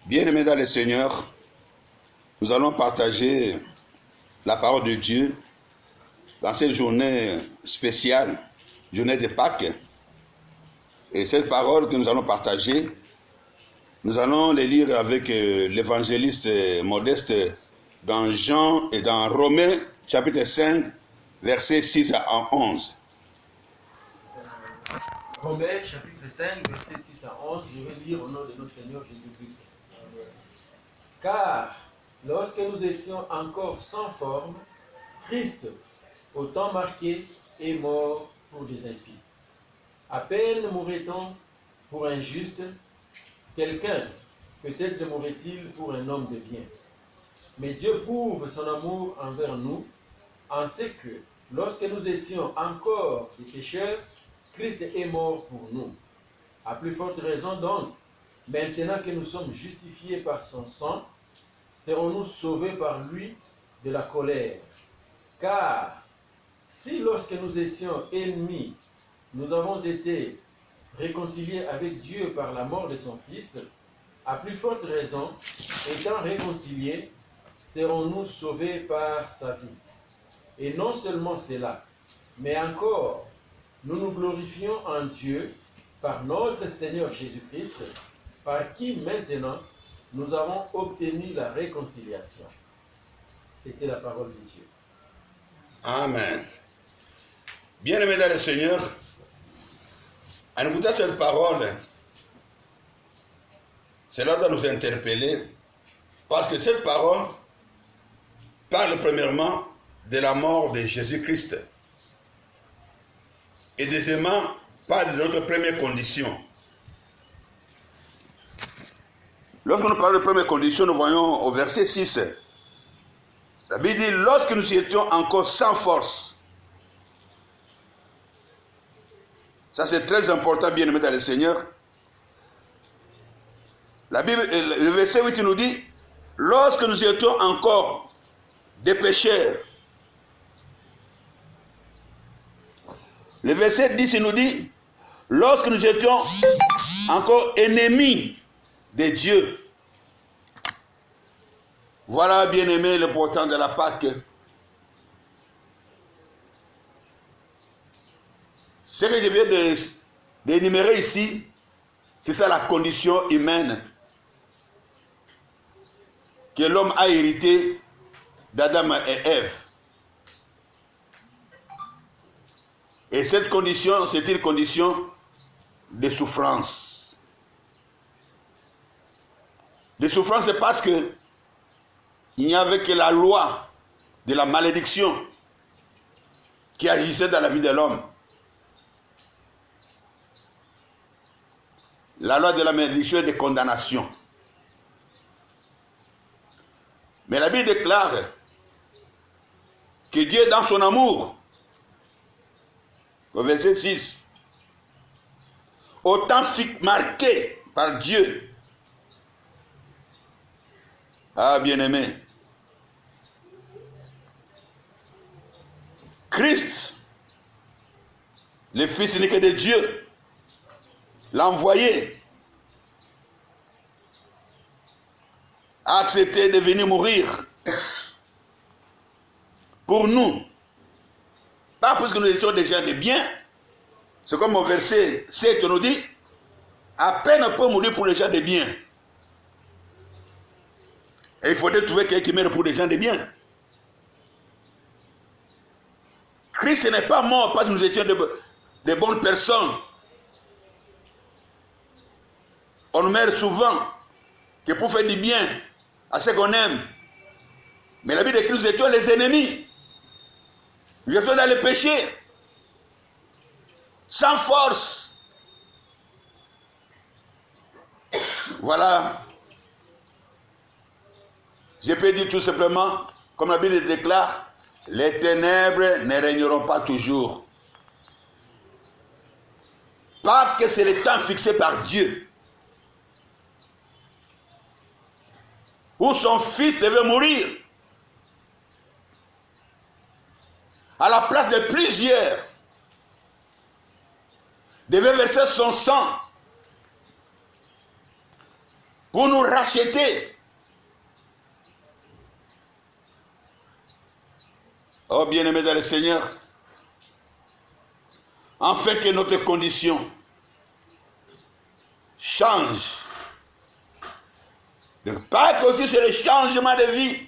Bien-aimés dans le Seigneur, nous allons partager la parole de Dieu dans cette journée spéciale, journée de Pâques. Et cette parole que nous allons partager, nous allons les lire avec l'évangéliste Modeste dans Jean et dans Romains chapitre 5, versets 6 à 11. Romains chapitre 5, versets 6 à 11, je vais lire au nom de notre Seigneur Jésus-Christ. Car lorsque nous étions encore sans forme, Christ, au temps marqué, est mort pour des impies. À peine mourrait-on pour un juste, quelqu'un peut-être mourrait-il pour un homme de bien. Mais Dieu prouve son amour envers nous, en ce que, lorsque nous étions encore des pécheurs, Christ est mort pour nous. À plus forte raison donc, maintenant que nous sommes justifiés par son sang, serons-nous sauvés par lui de la colère. Car si lorsque nous étions ennemis, nous avons été réconciliés avec Dieu par la mort de son Fils, à plus forte raison, étant réconciliés, serons-nous sauvés par sa vie. Et non seulement cela, mais encore, nous nous glorifions en Dieu par notre Seigneur Jésus-Christ, par qui maintenant nous avons obtenu la réconciliation. C'était la parole de Dieu. Amen. Bien-aimés dans le Seigneur, en écoutant cette parole, cela doit nous interpeller parce que cette parole parle premièrement de la mort de Jésus-Christ et deuxièmement parle de notre première condition. Lorsque nous parlons de première condition, nous voyons au verset 6, la Bible dit, lorsque nous étions encore sans force. Ça c'est très important, bien-aimés dans le Seigneur. La Bible, le verset 8 nous dit, lorsque nous étions encore des pécheurs. Le verset 10 nous dit, lorsque nous étions encore ennemis de Dieu. Voilà, bien-aimé, l'important de la Pâque. Ce que je viens d'énumérer ici, c'est ça la condition humaine que l'homme a hérité d'Adam et Ève. Et cette condition, c'est une condition de souffrance. De souffrance, c'est parce que il n'y avait que la loi de la malédiction qui agissait dans la vie de l'homme. La loi de la malédiction et de condamnation. Mais la Bible déclare que Dieu, dans son amour, au verset 6, autant marqué par Dieu. Ah, bien-aimé. Christ, le Fils unique de Dieu, l'a envoyé, a accepté de venir mourir pour nous. Pas parce que nous étions déjà des biens. C'est comme au verset 7 nous dit, à peine on peut mourir pour les gens des biens. Et il faudrait trouver quelqu'un qui meurt pour les gens des biens. Christ n'est pas mort parce que nous étions de bonnes personnes. On meurt souvent que pour faire du bien à ceux qu'on aime. Mais la Bible dit que nous étions les ennemis. Nous étions dans le péché. Sans force. Voilà. Je peux dire tout simplement, comme la Bible déclare, les ténèbres ne régneront pas toujours. Pas que c'est le temps fixé par Dieu. Où son fils devait mourir. À la place de plusieurs. Devait verser son sang. pour nous racheter. Oh bien-aimés dans le Seigneur, en fait que notre condition change. Le Pâques aussi, c'est le changement de vie.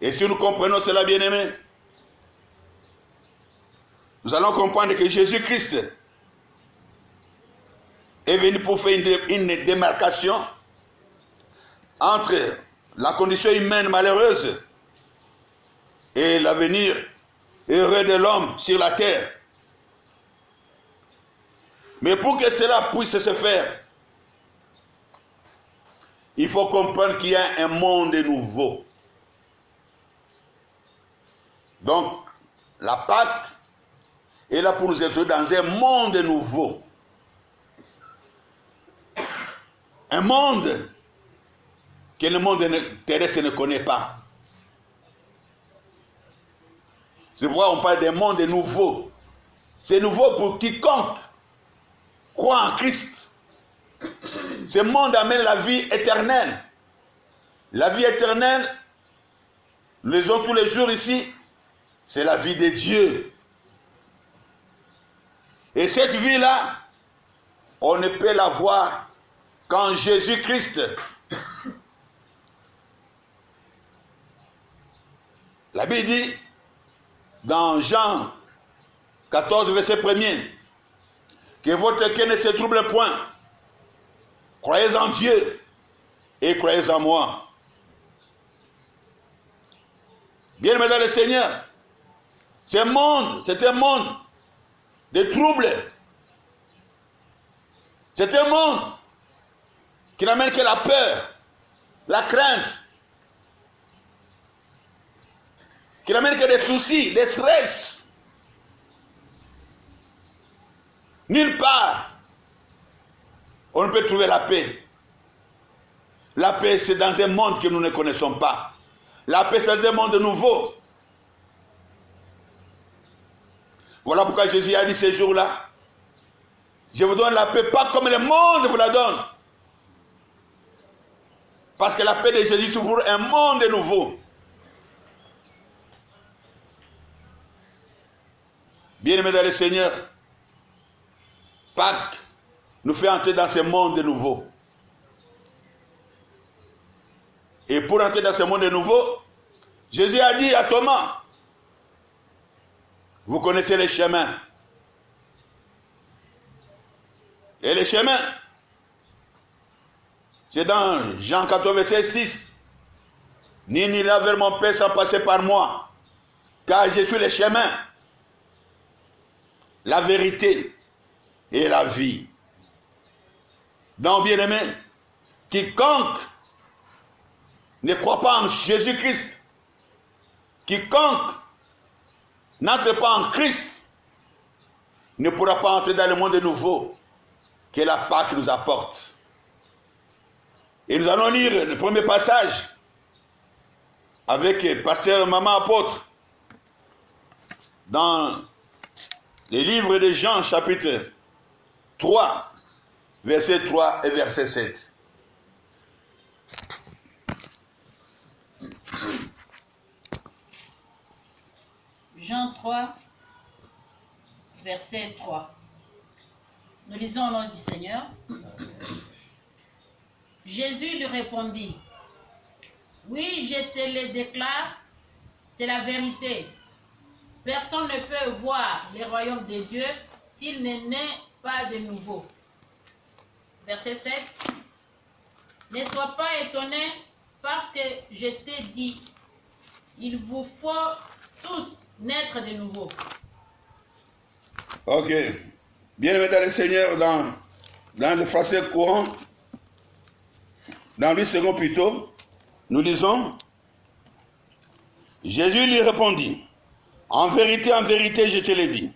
Et si nous comprenons cela, bien-aimés, nous allons comprendre que Jésus-Christ est venu pour faire une démarcation entre la condition humaine malheureuse et l'avenir heureux de l'homme sur la terre. Mais pour que cela puisse se faire, il faut comprendre qu'il y a un monde nouveau. Donc, la Pâque est là pour nous introduire dans un monde nouveau. Un monde que le monde terrestre ne connaît pas. C'est pourquoi on parle d'un monde nouveau. C'est nouveau pour quiconque croit en Christ. Ce monde amène la vie éternelle. La vie éternelle, nous lisons tous les jours ici, c'est la vie de Dieu. Et cette vie-là, on ne peut la voir qu'en Jésus-Christ. La Bible dit, dans Jean 14, verset 1er, que votre cœur ne se trouble point. Croyez en Dieu et croyez en moi. Bien-aimés dans le Seigneur, ce monde, c'est un monde de troubles. C'est un monde qui n'amène que la peur, la crainte, qui n'amène que des soucis, des stress. Nulle part, on ne peut trouver la paix. La paix, c'est dans un monde que nous ne connaissons pas. La paix, c'est dans un monde nouveau. Voilà pourquoi Jésus a dit ces jours-là, je vous donne la paix, pas comme le monde vous la donne. Parce que la paix de Jésus, c'est pour un monde nouveau. Bien-aimés dans le Seigneur, Pâques nous fait entrer dans ce monde nouveau. Et pour entrer dans ce monde nouveau, Jésus a dit à Thomas, vous connaissez les chemins. Et les chemins, c'est dans Jean 14, verset 6. Ni n'ira vers mon Père sans passer par moi, car je suis le chemin, la vérité et la vie. Donc, bien-aimé, quiconque ne croit pas en Jésus-Christ, quiconque n'entre pas en Christ, ne pourra pas entrer dans le monde nouveau que la Pâque nous apporte. Et nous allons lire le premier passage avec pasteur Maman Apôtre dans le livre de Jean, chapitre 3, verset 3 et verset 7. Jean 3, verset 3. Nous lisons au nom du Seigneur. Jésus lui répondit, oui, je te le déclare, c'est la vérité. Personne ne peut voir le royaume de Dieu s'il ne naît pas de nouveau. Verset 7. Ne sois pas étonné parce que je t'ai dit, il vous faut tous naître de nouveau. Ok. Bien-aimés dans le Seigneur, dans le français courant, dans 8 secondes plutôt, nous lisons, Jésus lui répondit, en vérité, je te l'ai dit,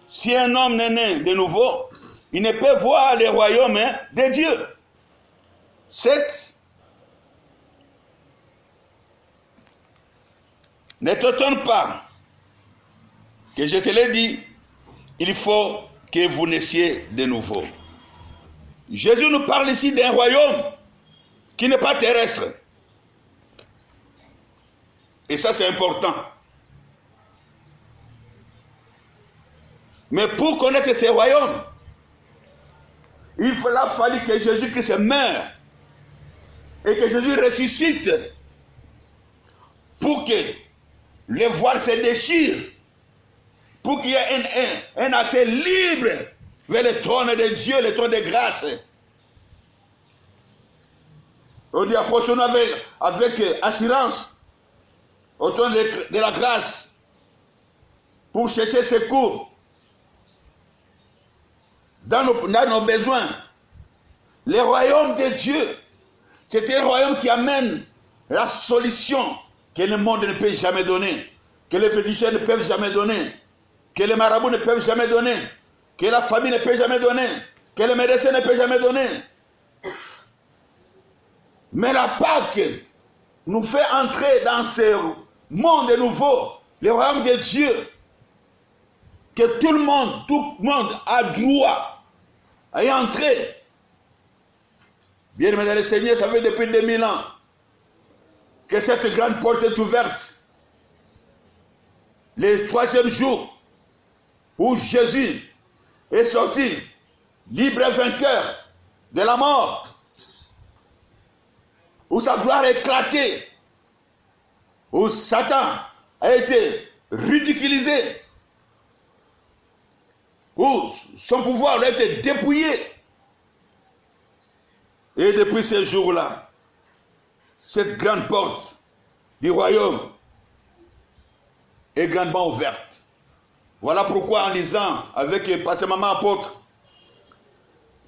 si un homme n'est né de nouveau, il ne peut voir le royaume de Dieu. 7. Ne t'étonne pas que je te l'ai dit, il faut que vous naissiez de nouveau. Jésus nous parle ici d'un royaume qui n'est pas terrestre. Et ça, c'est important. Mais pour connaître ces royaumes, il a fallu que Jésus-Christ meure et que Jésus ressuscite pour que les voiles se déchirent, pour qu'il y ait un accès libre vers le trône de Dieu, le trône de grâce. On dit approchons-nous avec assurance au trône de la grâce pour chercher secours dans nos besoins. Le royaume de Dieu, c'est un royaume qui amène la solution que le monde ne peut jamais donner, que les féticheurs ne peuvent jamais donner, que les marabouts ne peuvent jamais donner, que la famille ne peut jamais donner, que les médecins ne peuvent jamais donner. Mais la Pâque nous fait entrer dans ce monde nouveau, le royaume de Dieu, que tout le monde a droit à y entrer. Bien aimé dans le Seigneur, ça fait depuis 2000 ans que cette grande porte est ouverte. Le troisième jour où Jésus est sorti, libre et vainqueur de la mort, où sa gloire est éclatée, où Satan a été ridiculisé, où son pouvoir a été dépouillé. Et depuis ce jour-là, cette grande porte du royaume est grandement ouverte. Voilà pourquoi en lisant avec Pasteur Maman Apôtre,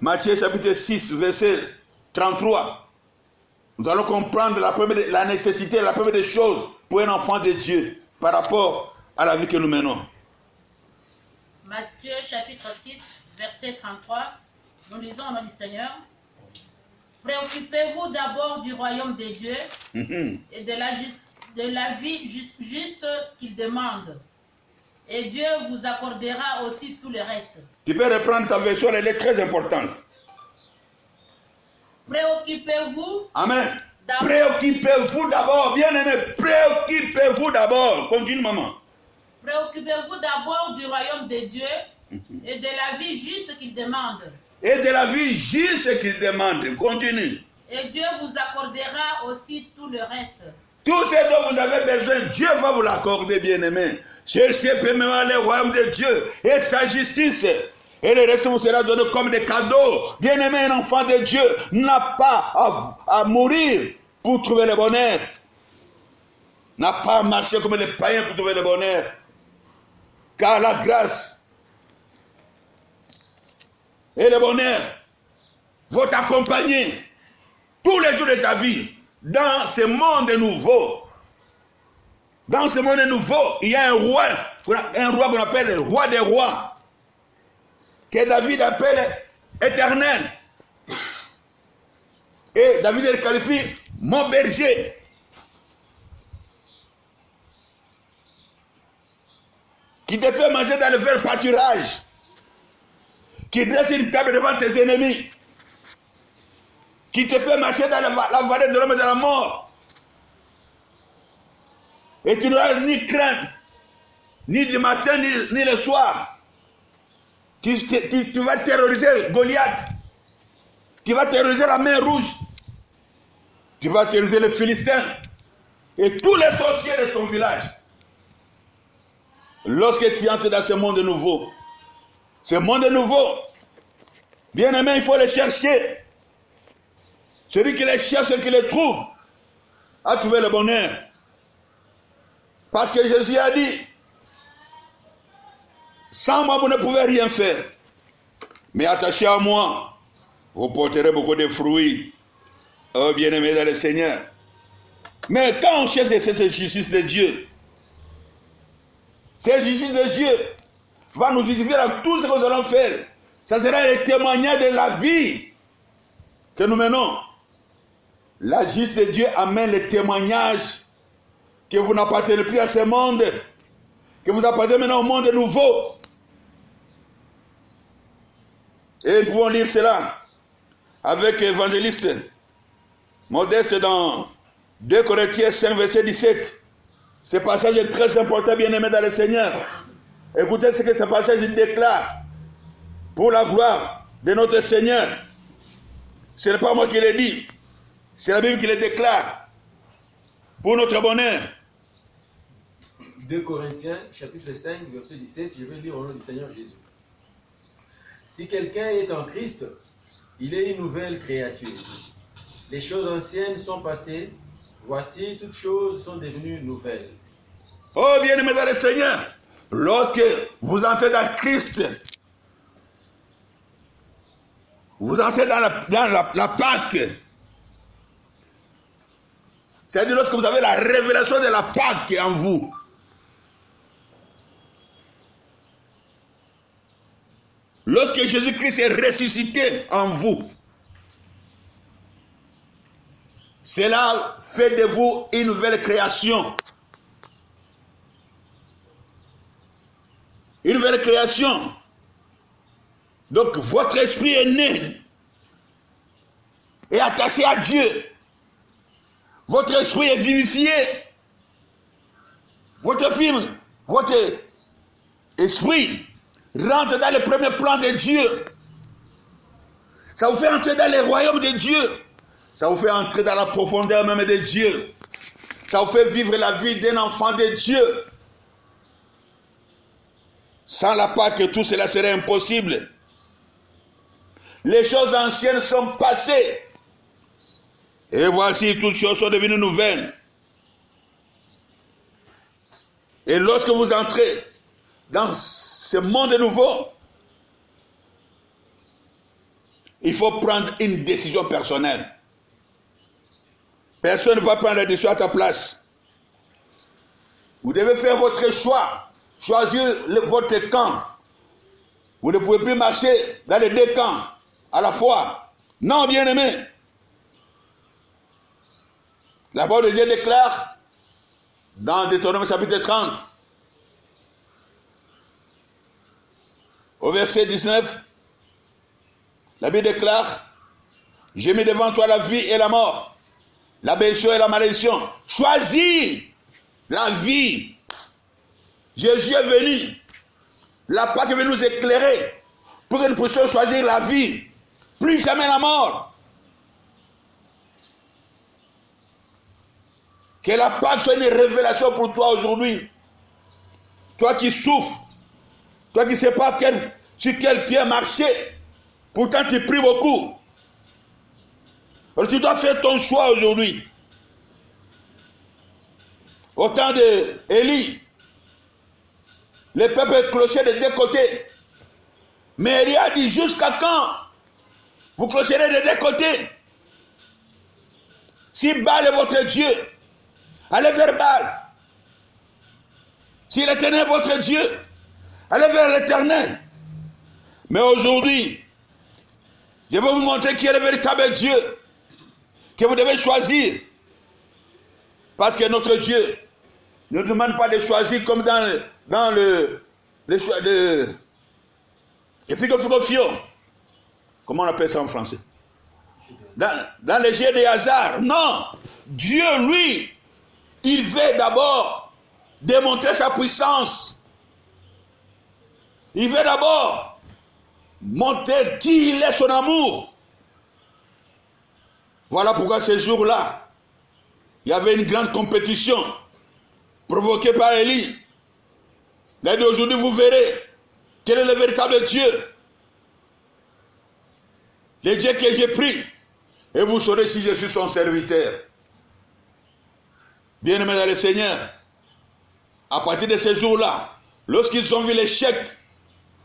Matthieu chapitre 6, verset 33, nous allons comprendre la nécessité, la première des choses pour un enfant de Dieu par rapport à la vie que nous menons. Matthieu chapitre 6, verset 33, nous lisons au nom du Seigneur. Préoccupez-vous d'abord du royaume de Dieu et de la vie juste qu'il demande. Et Dieu vous accordera aussi tout le reste. Tu peux reprendre ta version, elle est très importante. Préoccupez-vous. Amen. Préoccupez-vous d'abord, bien aimé, préoccupez-vous d'abord. Continue, maman. Préoccupez-vous d'abord du royaume de Dieu et de la vie juste qu'il demande. Et de la vie juste qu'il demande. Continue. Et Dieu vous accordera aussi tout le reste. Tout ce dont vous avez besoin, Dieu va vous l'accorder, bien-aimé. Cherchez premièrement le royaume de Dieu et sa justice. Et le reste vous sera donné comme des cadeaux. Bien-aimé, un enfant de Dieu n'a pas à mourir pour trouver le bonheur. N'a pas à marcher comme les païens pour trouver le bonheur. Car la grâce et le bonheur vont t'accompagner tous les jours de ta vie dans ce monde nouveau. Dans ce monde nouveau, il y a un roi qu'on appelle le roi des rois, que David appelle éternel. Et David le qualifie mon berger. Qui te fait manger dans le vert pâturage, qui dresse une table devant tes ennemis, qui te fait marcher dans la vallée de l'homme et de la mort. Et tu n'auras ni crainte, ni du matin, ni le soir. Tu vas terroriser Goliath. Tu vas terroriser la mer rouge. Tu vas terroriser les Philistins. Et tous les sorciers de ton village. Lorsque tu entres dans ce monde nouveau, bien aimé, il faut le chercher. Celui qui les cherche et qui les trouve a trouvé le bonheur. Parce que Jésus a dit, sans moi vous ne pouvez rien faire. Mais attachez à moi, vous porterez beaucoup de fruits. Oh bien-aimé dans le Seigneur. Mais quand on cherche cette justice de Dieu, cette justice de Dieu va nous justifier dans tout ce que nous allons faire. Ça sera le témoignage de la vie que nous menons. La justice de Dieu amène le témoignage que vous n'appartenez plus à ce monde, que vous appartenez maintenant au monde nouveau. Et nous pouvons lire cela avec l'évangéliste Modeste dans 2 Corinthiens 5, verset 17. Ce passage est très important, bien-aimé dans le Seigneur. Écoutez ce que ce passage déclare. Pour la gloire de notre Seigneur. Ce n'est pas moi qui l'ai dit. C'est la Bible qui le déclare. Pour notre bonheur. 2 Corinthiens, chapitre 5, verset 17, je vais lire au nom du Seigneur Jésus. Si quelqu'un est en Christ, il est une nouvelle créature. Les choses anciennes sont passées, voici toutes choses sont devenues nouvelles. Oh bien-aimé dans le Seigneur, lorsque vous entrez dans Christ, vous entrez dans la Pâque. C'est-à-dire lorsque vous avez la révélation de la Pâque en vous. Lorsque Jésus-Christ est ressuscité en vous, cela fait de vous une nouvelle création. Une nouvelle création. Donc votre esprit est né et attaché à Dieu. Votre esprit est vivifié. Votre esprit rentre dans le premier plan de Dieu. Ça vous fait entrer dans le royaume de Dieu. Ça vous fait entrer dans la profondeur même de Dieu. Ça vous fait vivre la vie d'un enfant de Dieu. Sans la Pâque, tout cela serait impossible. Les choses anciennes sont passées. Et voici, toutes choses sont devenues nouvelles. Et lorsque vous entrez dans ce monde nouveau, il faut prendre une décision personnelle. Personne ne va prendre la décision à ta place. Vous devez faire votre choix. Choisir votre camp. Vous ne pouvez plus marcher dans les deux camps à la fois. Non, bien-aimé. La parole de Dieu déclare dans Deutéronome chapitre 30, au verset 19, la Bible déclare: j'ai mis devant toi la vie et la mort, la bénédiction et la malédiction. Choisis la vie. Jésus est venu. La Pâque est venue nous éclairer pour que nous puissions choisir la vie. Plus jamais la mort. Que la Pâque soit une révélation pour toi aujourd'hui. Toi qui souffres. Toi qui ne sais pas sur quel pied marcher. Pourtant tu pries beaucoup. Alors tu dois faire ton choix aujourd'hui. Au temps d'Élie, le peuple clochait de deux côtés. Mais Élie a dit: jusqu'à quand vous clocherez de deux côtés? Si Baal est votre Dieu, allez vers Baal. Si l'Éternel est votre Dieu, allez vers l'Éternel. Mais aujourd'hui, je vais vous montrer qui est le véritable Dieu que vous devez choisir. Parce que notre Dieu ne nous demande pas de choisir comme dans le choix de Figofio. Comment on appelle ça en français? Dans les jeux de hasard. Non. Dieu, lui, il veut d'abord démontrer sa puissance. Il veut d'abord montrer qui il est, son amour. Voilà pourquoi ce jour-là, il y avait une grande compétition provoquée par Élie. Il a dit: aujourd'hui vous verrez quel est le véritable Dieu. Le Dieu que j'ai pris. Et vous saurez si je suis son serviteur. Bien-aimés dans le Seigneur, à partir de ce jour-là, lorsqu'ils ont vu l'échec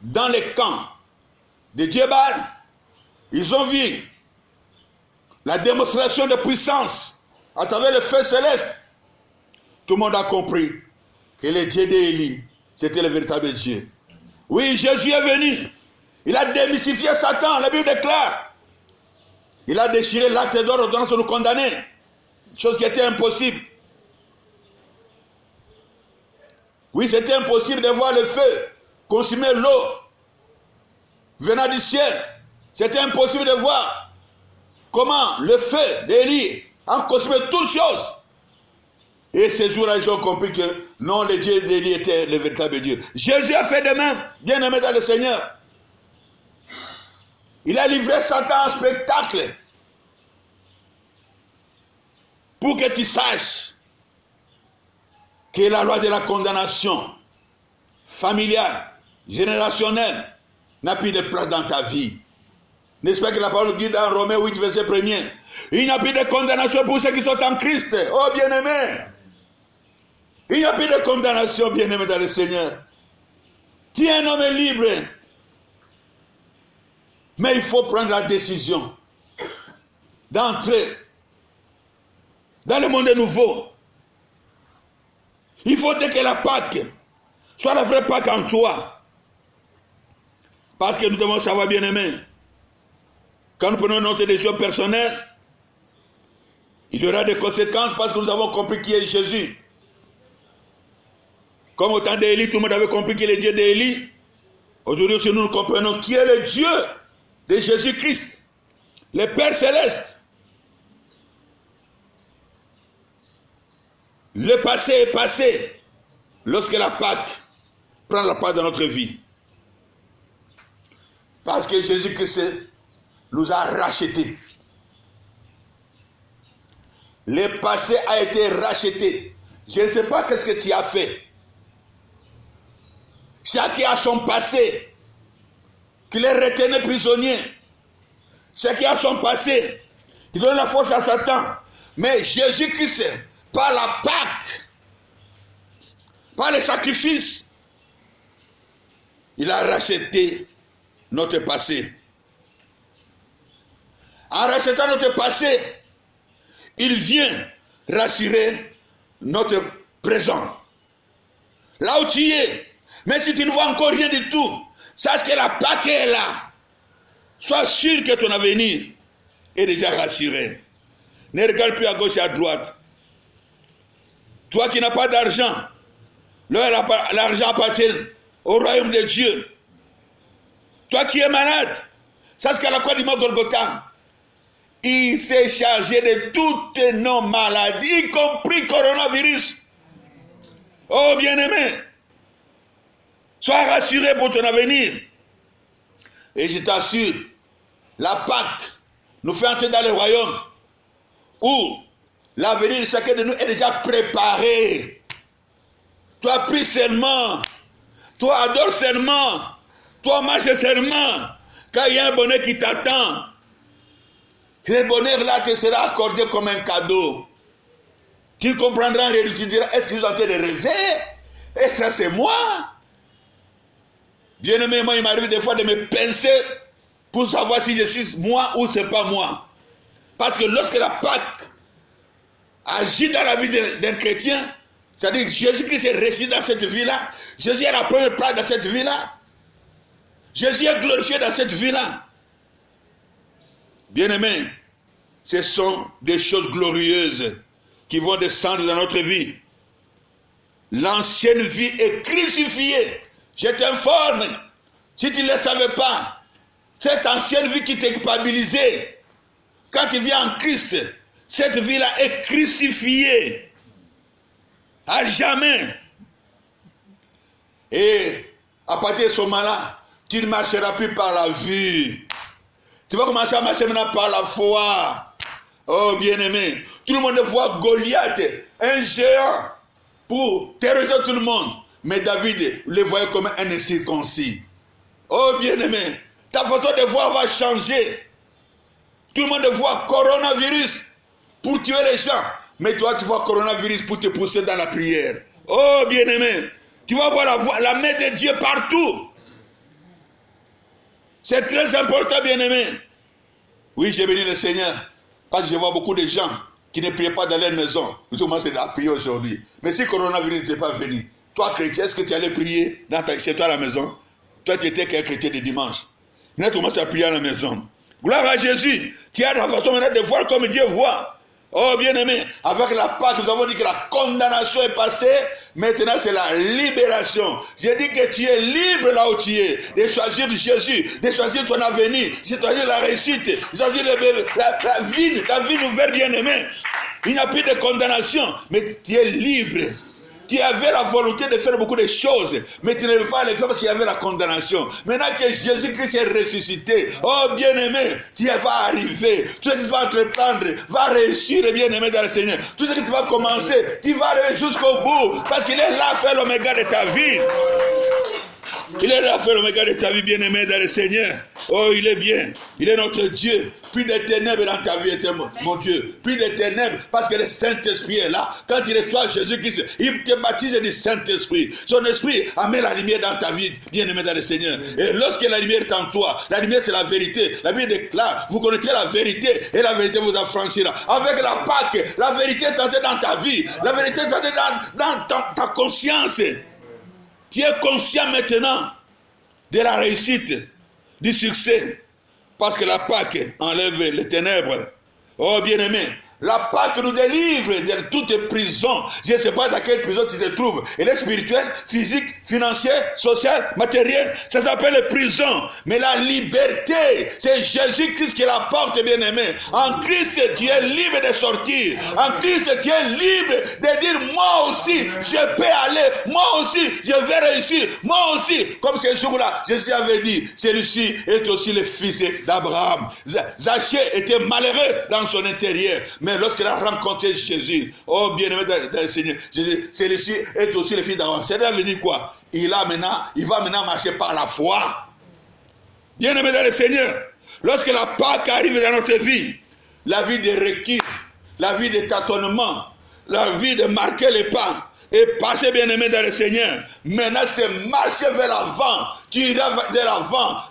dans les camps de Dieu Baal, ils ont vu la démonstration de puissance à travers le feu céleste. Tout le monde a compris que le Dieu d'Élie, c'était le véritable Dieu. Oui, Jésus est venu. Il a démystifié Satan. La Bible déclare: il a déchiré l'acte d'ordonnance de nous condamner. Chose qui était impossible. Oui, c'était impossible de voir le feu consumer l'eau venant du ciel. C'était impossible de voir comment le feu d'Élie a consumé toutes choses. Et ces jours-là, ils ont compris que non, le Dieu d'Élie était le véritable Dieu. Jésus a fait de même, bien aimé dans le Seigneur. Il a livré Satan en spectacle pour que tu saches que la loi de la condamnation familiale, générationnelle, n'a plus de place dans ta vie. N'est-ce pas que la parole dit dans Romains 8, verset 1er? Il n'y a plus de condamnation pour ceux qui sont en Christ. Oh bien-aimé, il n'y a plus de condamnation, bien-aimé dans le Seigneur. Tu es un homme libre. Mais il faut prendre la décision d'entrer dans le monde nouveau. Il faut que la Pâque soit la vraie Pâque en toi. Parce que nous devons savoir, bien-aimé, quand nous prenons notre décision personnelle, il y aura des conséquences parce que nous avons compris qui est Jésus. Comme au temps d'Élie, tout le monde avait compris qui est le Dieu d'Élie. Aujourd'hui aussi, nous comprenons qui est le Dieu de Jésus-Christ, le Père Céleste. Le passé est passé lorsque la Pâque prend la part de notre vie. Parce que Jésus-Christ nous a rachetés. Le passé a été racheté. Je ne sais pas qu'est-ce que tu as fait. Chacun a son passé qu'il est retenu prisonnier. Chacun a son passé qui donne la force à Satan. Mais Jésus-Christ, par la Pâque, par le sacrifice, il a racheté notre passé. En rachetant notre passé, il vient rassurer notre présent. Là où tu es, même si tu ne vois encore rien du tout, sache que la Pâque est là. Sois sûr que ton avenir est déjà rassuré. Ne regarde plus à gauche et à droite. Toi qui n'as pas d'argent, l'argent appartient au royaume de Dieu. Toi qui es malade, sache qu'à la croix du mont Golgotha, il s'est chargé de toutes nos maladies, y compris coronavirus. Oh bien-aimé, sois rassuré pour ton avenir. Et je t'assure, la Pâque nous fait entrer dans le royaume où l'avenir de chacun de nous est déjà préparé. Toi prie seulement, toi adore seulement, toi marche seulement, car il y a un bonheur qui t'attend. Ce bonheur-là te sera accordé comme un cadeau. Tu comprendras en réalité, tu diras, est-ce que vous êtes en train de rêver? Et ça c'est moi? Bien-aimé, moi il m'arrive des fois de me pincer pour savoir si je suis moi ou c'est pas moi. Parce que lorsque la Pâque agit dans la vie d'un chrétien, c'est-à-dire que Jésus-Christ est resté dans cette vie-là, Jésus est la première place dans cette vie-là, Jésus est glorifié dans cette vie-là. Bien-aimés, ce sont des choses glorieuses qui vont descendre dans notre vie. L'ancienne vie est crucifiée. Je t'informe, si tu ne le savais pas, cette ancienne vie qui t'est culpabilisée, quand tu viens en Christ, cette vie-là est crucifiée à jamais. Et à partir de ce moment-là, tu ne marcheras plus par la vue. Tu vas commencer à marcher maintenant par la foi. Oh bien-aimé, tout le monde voit Goliath, un géant, pour terroriser tout le monde. Mais David le voyait comme un incirconcis. Oh bien-aimé, ta façon de voir va changer. Tout le monde voit coronavirus pour tuer les gens. Mais toi, tu vois coronavirus pour te pousser dans la prière. Oh bien-aimé, tu vas voir la main de Dieu partout. C'est très important, bien-aimé. Oui, j'ai béni le Seigneur. Parce que je vois beaucoup de gens qui ne priaient pas dans leur maison. Ils commencent à prier aujourd'hui. Mais si le coronavirus n'était pas venu, toi, chrétien, est-ce que tu allais prier chez toi à la maison? Toi, tu étais qu'un chrétien de dimanche. Maintenant, tu commences à prier à la maison. Gloire à Jésus. Tu as la façon maintenant de voir comme Dieu voit. Oh bien-aimé, avec la Pâque, nous avons dit que la condamnation est passée. Maintenant, c'est la libération. J'ai dit que tu es libre là où tu es. De choisir Jésus, de choisir ton avenir, de choisir la réussite, de choisir la vie nouvelle, bien-aimé. Il n'y a plus de condamnation, mais tu es libre. Tu avais la volonté de faire beaucoup de choses, mais tu ne veux pas les faire parce qu'il y avait la condamnation. Maintenant que Jésus-Christ est ressuscité, oh bien-aimé, tu vas arriver. Tout ce que tu vas entreprendre va réussir, bien-aimé dans le Seigneur. Tout ce que tu vas commencer, tu vas arriver jusqu'au bout, parce qu'il est là, fait l'oméga de ta vie. Il est là, fait l'oméga de ta vie, bien-aimé dans le Seigneur. Oh, il est bien. Il est notre Dieu. Plus de ténèbres dans ta vie, mon Dieu. Plus de ténèbres, parce que le Saint-Esprit est là. Quand il reçoit Jésus-Christ, il te baptise du Saint-Esprit. Son esprit amène la lumière dans ta vie, bien-aimé dans le Seigneur. Et lorsque la lumière est en toi, la lumière c'est la vérité. La Bible déclare, vous connaîtrez la vérité, et la vérité vous affranchira. Avec la Pâque, la vérité est entrée dans ta vie. La vérité est entrée dans ta conscience. Tu es conscient maintenant de la réussite, du succès, parce que la Pâque enlève les ténèbres. Oh bien-aimé, la Pâque nous délivre de toute prison. Je ne sais pas dans quelle prison tu te trouves. Elle est spirituelle, physique, financière, sociale, matérielle. Ça s'appelle prison. Mais la liberté, c'est Jésus-Christ qui la porte, bien-aimé. En Christ, tu es libre de sortir. En Christ, tu es libre de dire, moi aussi, je peux aller. Moi aussi, je vais réussir. Moi aussi, comme ce jour-là, Jésus avait dit, celui-ci est aussi le fils d'Abraham. Zachée était malheureux dans son intérieur. Mais lorsqu'il a rencontré Jésus, oh bien-aimé dans le Seigneur, Jésus, celui-ci est aussi le fils d'Abraham. Ça veut dire quoi? Il va maintenant marcher par la foi. Bien-aimé dans le Seigneur, lorsque la Pâque arrive dans notre vie, la vie de recul, la vie de tâtonnement, la vie de marquer les pas, et passer, bien-aimé dans le Seigneur. Maintenant, c'est marcher vers l'avant. Tu iras de l'avant.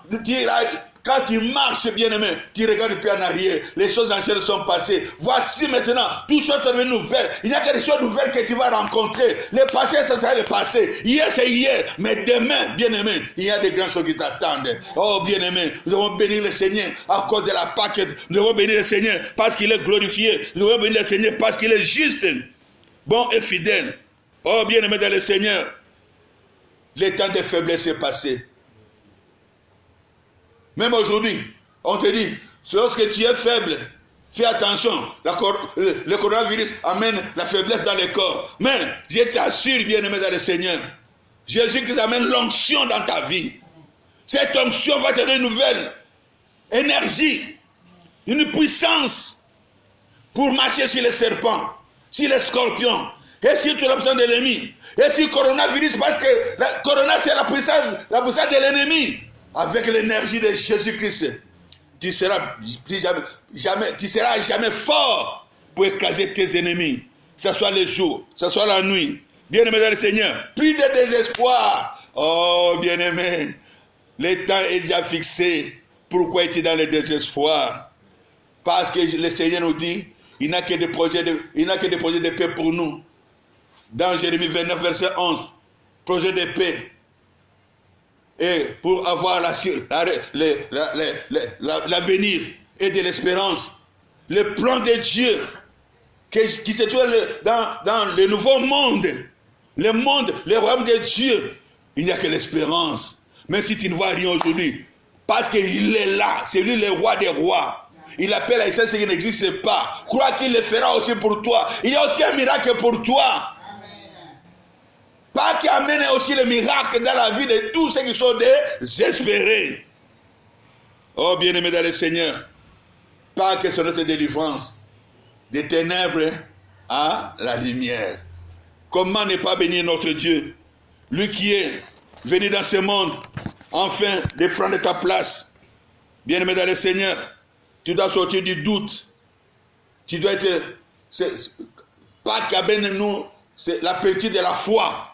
Quand tu marches, bien-aimé, tu regardes plus en arrière. Les choses anciennes sont passées. Voici maintenant, tout chose est nouvelle. Il n'y a que des choses nouvelles que tu vas rencontrer. Le passé, ça sera le passé. Hier, c'est hier. Mais demain, bien-aimé, il y a des grandes choses qui t'attendent. Oh, bien-aimé, nous devons bénir le Seigneur à cause de la Pâque. Nous devons bénir le Seigneur parce qu'il est glorifié. Nous devons bénir le Seigneur parce qu'il est juste, bon et fidèle. Oh, bien-aimé dans le Seigneur, le temps de faiblesse est passé. Même aujourd'hui, on te dit, lorsque tu es faible, fais attention, le coronavirus amène la faiblesse dans le corps. Mais je t'assure, bien-aimé dans le Seigneur, Jésus-Christ amène l'onction dans ta vie. Cette onction va te donner une nouvelle énergie, une puissance pour marcher sur les serpents, sur les scorpions, et sur toute l'option de l'ennemi. Et sur le coronavirus, parce que le corona, c'est la puissance de l'ennemi. Avec l'énergie de Jésus-Christ, tu seras jamais fort pour écraser tes ennemis. Que ce soit le jour, que ce soit la nuit. Bien-aimé dans le Seigneur, plus de désespoir. Oh, bien-aimé, le temps est déjà fixé. Pourquoi es-tu dans le désespoir? Parce que le Seigneur nous dit, il n'a que des projets de paix pour nous. Dans Jérémie 29, verset 11, projet de paix. Et pour avoir l'avenir et de l'espérance, le plan de Dieu qui se trouve dans le nouveau monde, le royaume de Dieu, il n'y a que l'espérance. Même si tu ne vois rien aujourd'hui, parce qu'il est là, c'est lui le roi des rois. Il appelle à Israël ce qui n'existe pas. Crois qu'il le fera aussi pour toi. Il y a aussi un miracle pour toi. Pas qui amène aussi le miracle dans la vie de tous ceux qui sont désespérés. Oh bien-aimé dans le Seigneur, pas que c'est notre délivrance des ténèbres à la lumière. Comment ne pas bénir notre Dieu, lui qui est venu dans ce monde, enfin de prendre ta place. Bien-aimé dans le Seigneur, tu dois sortir du doute. Tu dois être, pas qu'amène nous, c'est l'appétit de la foi.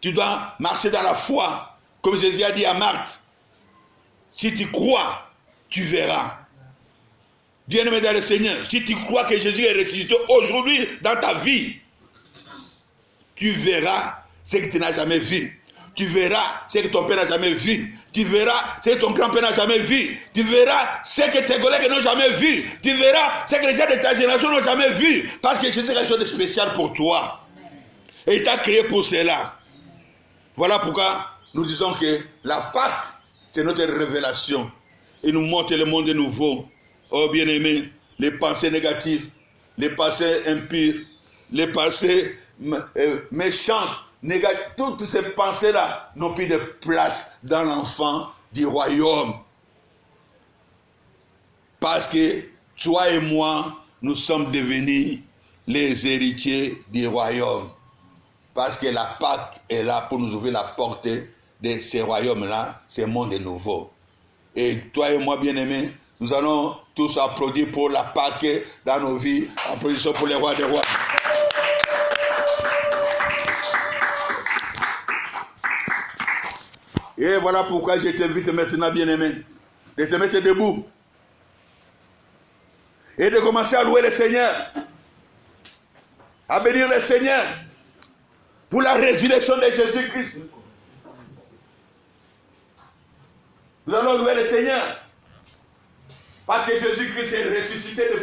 Tu dois marcher dans la foi, comme Jésus a dit à Marthe. Si tu crois, tu verras. Bien-aimé dans le Seigneur, si tu crois que Jésus est ressuscité aujourd'hui dans ta vie, tu verras ce que tu n'as jamais vu. Tu verras ce que ton père n'a jamais vu. Tu verras ce que ton grand-père n'a jamais vu. Tu verras ce que tes collègues n'ont jamais vu. Tu verras ce que les gens de ta génération n'ont jamais vu. Parce que c'est quelque chose de spécial pour toi. Et il t'a créé pour cela. Voilà pourquoi nous disons que la Pâque, c'est notre révélation. Il nous montre le monde nouveau. Oh bien-aimés, les pensées négatives, les pensées impures, les pensées méchantes, négatives, toutes ces pensées-là n'ont plus de place dans l'enfant du royaume. Parce que toi et moi, nous sommes devenus les héritiers du royaume. Parce que la Pâque est là pour nous ouvrir la porte de ces royaumes-là, ces mondes nouveaux. Et toi et moi, bien-aimés, nous allons tous applaudir pour la Pâque dans nos vies. Applaudissons pour les rois des rois. Et voilà pourquoi je t'invite maintenant, bien-aimé, de te mettre debout et de commencer à louer le Seigneur, à bénir le Seigneur pour la résurrection de Jésus-Christ. Nous allons louer le Seigneur parce que Jésus-Christ est ressuscité depuis